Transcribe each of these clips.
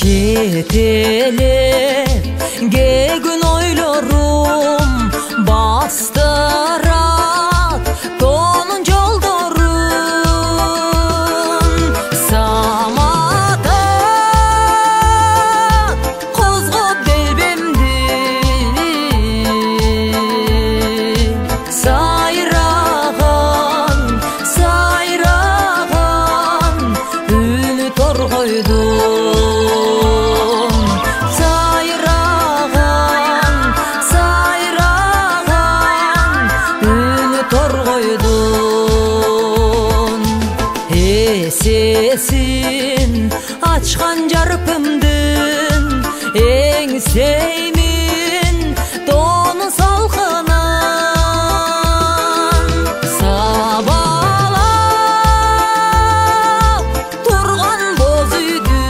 Жетелеп кегін ойлорум бастырат тонун жолдорун саматат козгоп белбемди сайраган үнү торгойдум сайраган үнү торгойдум эсесин ачкан жарпымдын эңсеймин тонун салкынан сабалап турган боз үйдү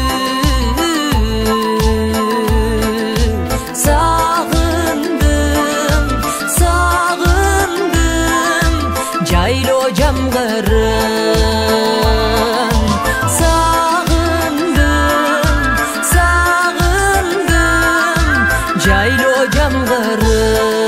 сагындым жайлоо жамгырын сагындым жайлоо жамгырын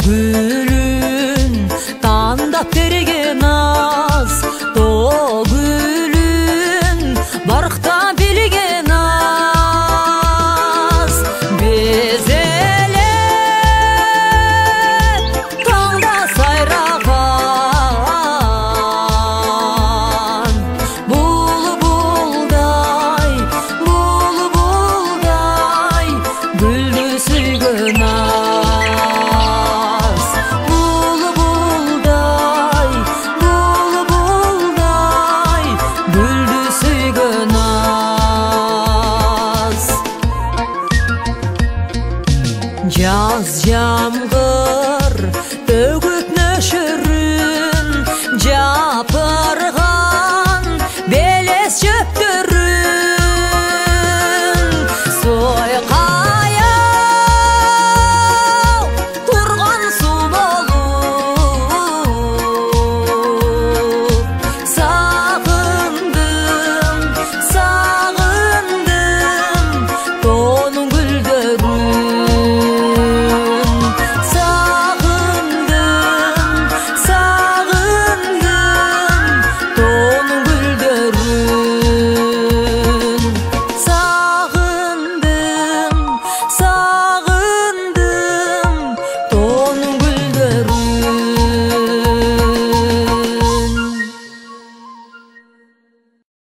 Gülün tandap bergen az gülün barkta bilgen az bezelep tanda sayragan bulbulday güldü suygun Jaz jamgır